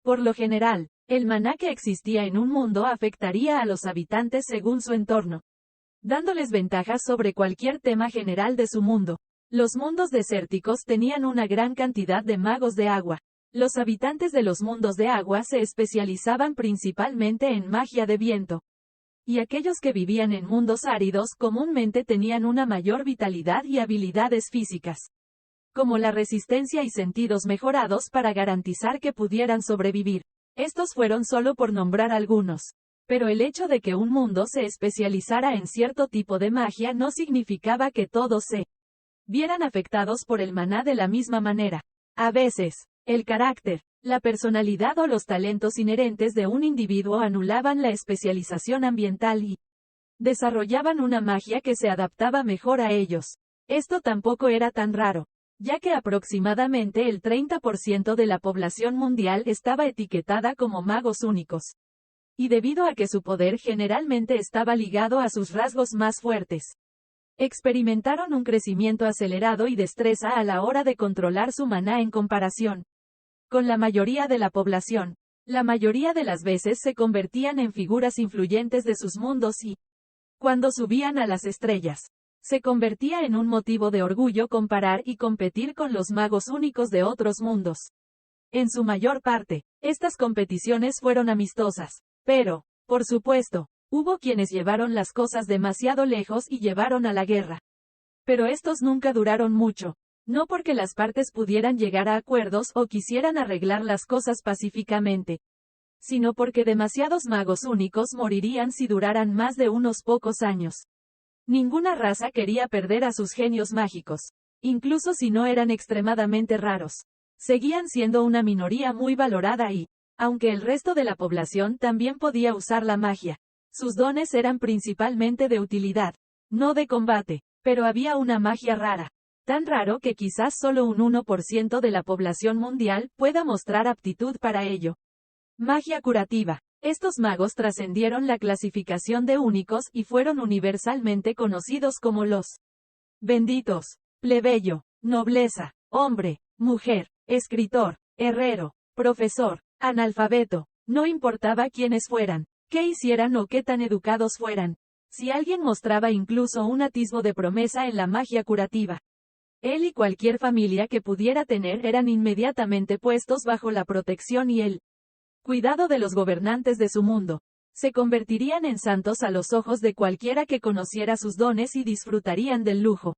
Por lo general, el maná que existía en un mundo afectaría a los habitantes según su entorno, dándoles ventajas sobre cualquier tema general de su mundo. Los mundos desérticos tenían una gran cantidad de magos de agua. Los habitantes de los mundos de agua se especializaban principalmente en magia de viento. Y aquellos que vivían en mundos áridos comúnmente tenían una mayor vitalidad y habilidades físicas, como la resistencia y sentidos mejorados para garantizar que pudieran sobrevivir. Estos fueron solo por nombrar algunos. Pero el hecho de que un mundo se especializara en cierto tipo de magia no significaba que todos se vieran afectados por el maná de la misma manera. A veces, el carácter, la personalidad o los talentos inherentes de un individuo anulaban la especialización ambiental y desarrollaban una magia que se adaptaba mejor a ellos. Esto tampoco era tan raro, ya que aproximadamente el 30% de la población mundial estaba etiquetada como magos únicos. Y debido a que su poder generalmente estaba ligado a sus rasgos más fuertes, experimentaron un crecimiento acelerado y destreza a la hora de controlar su maná en comparación con la mayoría de la población. La mayoría de las veces se convertían en figuras influyentes de sus mundos y, cuando subían a las estrellas, se convertía en un motivo de orgullo comparar y competir con los magos únicos de otros mundos. En su mayor parte, estas competiciones fueron amistosas, pero, por supuesto, hubo quienes llevaron las cosas demasiado lejos y llevaron a la guerra. Pero estos nunca duraron mucho. No porque las partes pudieran llegar a acuerdos o quisieran arreglar las cosas pacíficamente, sino porque demasiados magos únicos morirían si duraran más de unos pocos años. Ninguna raza quería perder a sus genios mágicos, incluso si no eran extremadamente raros. Seguían siendo una minoría muy valorada y, aunque el resto de la población también podía usar la magia, sus dones eran principalmente de utilidad, no de combate, pero había una magia rara. Tan raro que quizás solo un 1% de la población mundial pueda mostrar aptitud para ello. Magia curativa. Estos magos trascendieron la clasificación de únicos y fueron universalmente conocidos como los benditos, plebeyo, nobleza, hombre, mujer, escritor, herrero, profesor, analfabeto, no importaba quiénes fueran, qué hicieran o qué tan educados fueran. Si alguien mostraba incluso un atisbo de promesa en la magia curativa, él y cualquier familia que pudiera tener eran inmediatamente puestos bajo la protección y el cuidado de los gobernantes de su mundo. Se convertirían en santos a los ojos de cualquiera que conociera sus dones y disfrutarían del lujo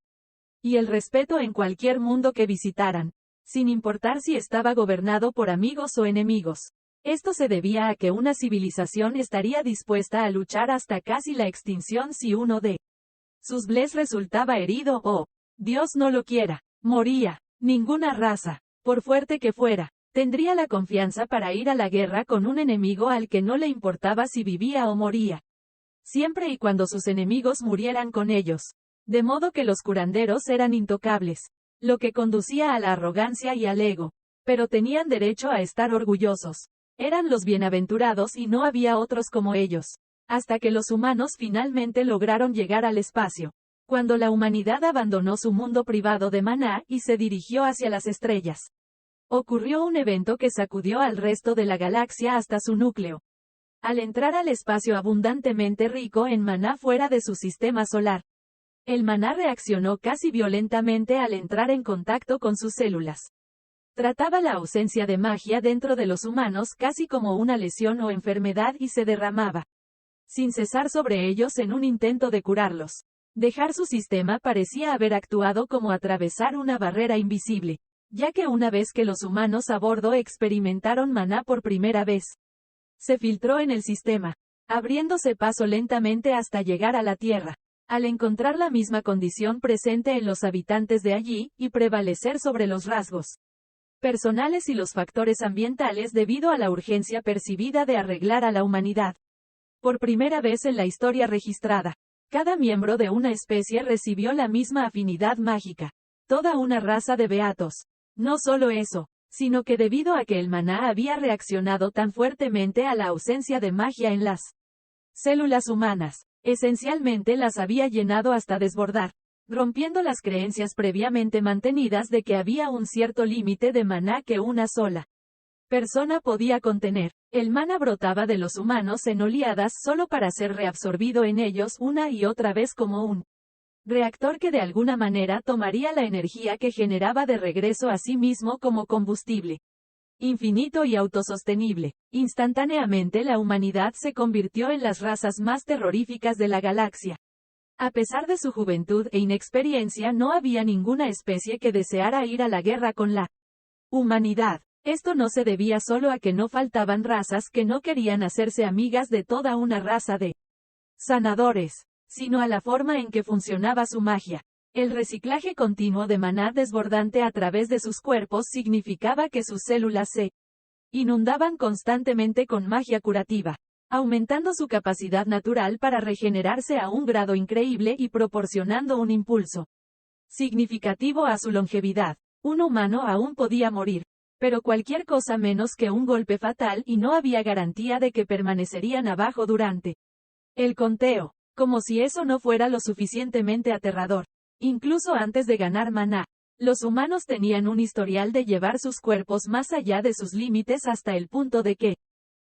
y el respeto en cualquier mundo que visitaran, sin importar si estaba gobernado por amigos o enemigos. Esto se debía a que una civilización estaría dispuesta a luchar hasta casi la extinción si uno de sus bles resultaba herido o, Dios no lo quiera, moría. Ninguna raza, por fuerte que fuera, tendría la confianza para ir a la guerra con un enemigo al que no le importaba si vivía o moría, siempre y cuando sus enemigos murieran con ellos. De modo que los curanderos eran intocables, lo que conducía a la arrogancia y al ego, pero tenían derecho a estar orgullosos. Eran los bienaventurados y no había otros como ellos, hasta que los humanos finalmente lograron llegar al espacio. Cuando la humanidad abandonó su mundo privado de maná y se dirigió hacia las estrellas, ocurrió un evento que sacudió al resto de la galaxia hasta su núcleo. Al entrar al espacio abundantemente rico en maná fuera de su sistema solar, el maná reaccionó casi violentamente al entrar en contacto con sus células. Trataba la ausencia de magia dentro de los humanos casi como una lesión o enfermedad y se derramaba sin cesar sobre ellos en un intento de curarlos. Dejar su sistema parecía haber actuado como atravesar una barrera invisible, ya que una vez que los humanos a bordo experimentaron maná por primera vez, se filtró en el sistema, abriéndose paso lentamente hasta llegar a la Tierra, al encontrar la misma condición presente en los habitantes de allí, y prevalecer sobre los rasgos personales y los factores ambientales debido a la urgencia percibida de arreglar a la humanidad. Por primera vez en la historia registrada, cada miembro de una especie recibió la misma afinidad mágica. Toda una raza de beatos. No solo eso, sino que debido a que el maná había reaccionado tan fuertemente a la ausencia de magia en las células humanas, esencialmente las había llenado hasta desbordar, rompiendo las creencias previamente mantenidas de que había un cierto límite de maná que una sola persona podía contener. El mana brotaba de los humanos en oleadas solo para ser reabsorbido en ellos una y otra vez como un reactor que de alguna manera tomaría la energía que generaba de regreso a sí mismo como combustible infinito y autosostenible. Instantáneamente la humanidad se convirtió en las razas más terroríficas de la galaxia. A pesar de su juventud e inexperiencia, no había ninguna especie que deseara ir a la guerra con la humanidad. Esto no se debía solo a que no faltaban razas que no querían hacerse amigas de toda una raza de sanadores, sino a la forma en que funcionaba su magia. El reciclaje continuo de maná desbordante a través de sus cuerpos significaba que sus células se inundaban constantemente con magia curativa, aumentando su capacidad natural para regenerarse a un grado increíble y proporcionando un impulso significativo a su longevidad. Un humano aún podía morir, pero cualquier cosa menos que un golpe fatal, y no había garantía de que permanecerían abajo durante el conteo, como si eso no fuera lo suficientemente aterrador. Incluso antes de ganar maná, los humanos tenían un historial de llevar sus cuerpos más allá de sus límites hasta el punto de que,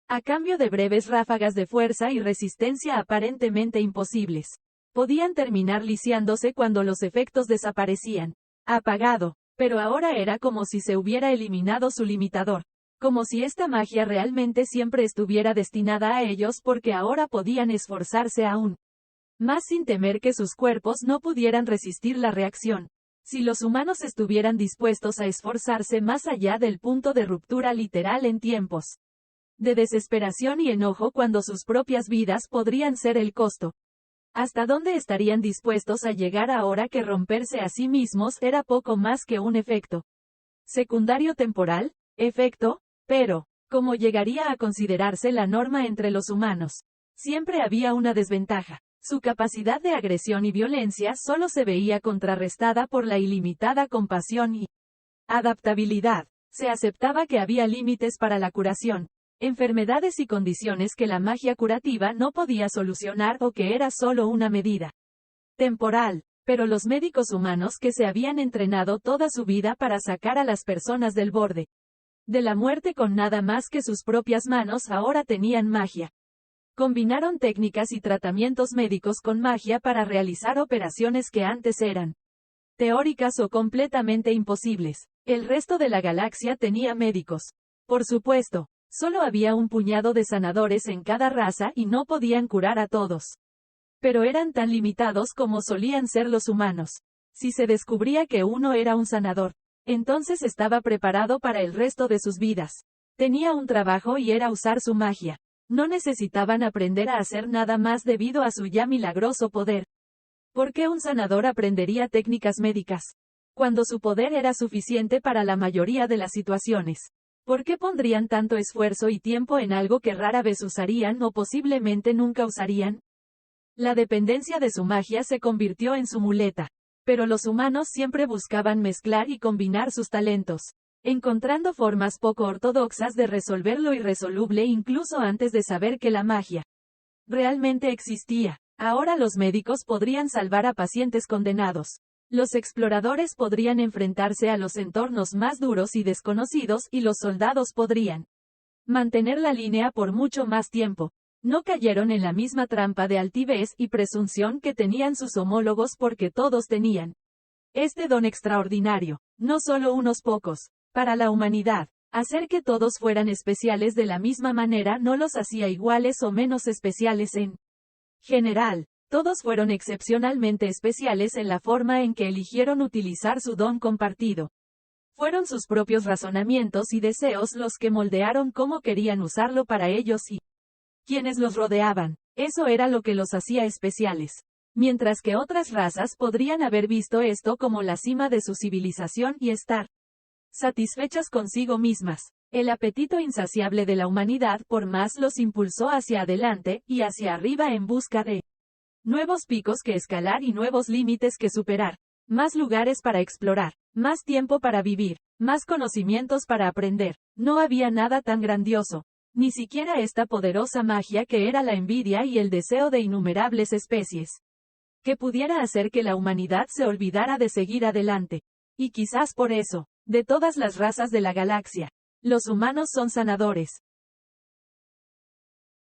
a cambio de breves ráfagas de fuerza y resistencia aparentemente imposibles, podían terminar lisiándose cuando los efectos desaparecían. Apagado. Pero ahora era como si se hubiera eliminado su limitador. Como si esta magia realmente siempre estuviera destinada a ellos, porque ahora podían esforzarse aún más sin temer que sus cuerpos no pudieran resistir la reacción. Si los humanos estuvieran dispuestos a esforzarse más allá del punto de ruptura literal en tiempos de desesperación y enojo, cuando sus propias vidas podrían ser el costo. ¿Hasta dónde estarían dispuestos a llegar ahora que romperse a sí mismos era poco más que un efecto secundario temporal? Efecto, pero, ¿cómo llegaría a considerarse la norma entre los humanos? Siempre había una desventaja. Su capacidad de agresión y violencia solo se veía contrarrestada por la ilimitada compasión y adaptabilidad. Se aceptaba que había límites para la curación, enfermedades y condiciones que la magia curativa no podía solucionar, o que era solo una medida temporal. Pero los médicos humanos, que se habían entrenado toda su vida para sacar a las personas del borde de la muerte con nada más que sus propias manos, ahora tenían magia. Combinaron técnicas y tratamientos médicos con magia para realizar operaciones que antes eran teóricas o completamente imposibles. El resto de la galaxia tenía médicos. Por supuesto, solo había un puñado de sanadores en cada raza y no podían curar a todos. Pero eran tan limitados como solían ser los humanos. Si se descubría que uno era un sanador, entonces estaba preparado para el resto de sus vidas. Tenía un trabajo y era usar su magia. No necesitaban aprender a hacer nada más debido a su ya milagroso poder. ¿Por qué un sanador aprendería técnicas médicas cuando su poder era suficiente para la mayoría de las situaciones? ¿Por qué pondrían tanto esfuerzo y tiempo en algo que rara vez usarían o posiblemente nunca usarían? La dependencia de su magia se convirtió en su muleta. Pero los humanos siempre buscaban mezclar y combinar sus talentos, encontrando formas poco ortodoxas de resolver lo irresoluble incluso antes de saber que la magia realmente existía. Ahora los médicos podrían salvar a pacientes condenados. Los exploradores podrían enfrentarse a los entornos más duros y desconocidos, y los soldados podrían mantener la línea por mucho más tiempo. No cayeron en la misma trampa de altivez y presunción que tenían sus homólogos, porque todos tenían este don extraordinario, no solo unos pocos. Para la humanidad, hacer que todos fueran especiales de la misma manera no los hacía iguales o menos especiales en general. Todos fueron excepcionalmente especiales en la forma en que eligieron utilizar su don compartido. Fueron sus propios razonamientos y deseos los que moldearon cómo querían usarlo para ellos y quienes los rodeaban. Eso era lo que los hacía especiales. Mientras que otras razas podrían haber visto esto como la cima de su civilización y estar satisfechas consigo mismas. El apetito insaciable de la humanidad por más los impulsó hacia adelante y hacia arriba en busca de nuevos picos que escalar y nuevos límites que superar. Más lugares para explorar, más tiempo para vivir, más conocimientos para aprender. No había nada tan grandioso, ni siquiera esta poderosa magia que era la envidia y el deseo de innumerables especies, que pudiera hacer que la humanidad se olvidara de seguir adelante. Y quizás por eso, de todas las razas de la galaxia, Los humanos son sanadores.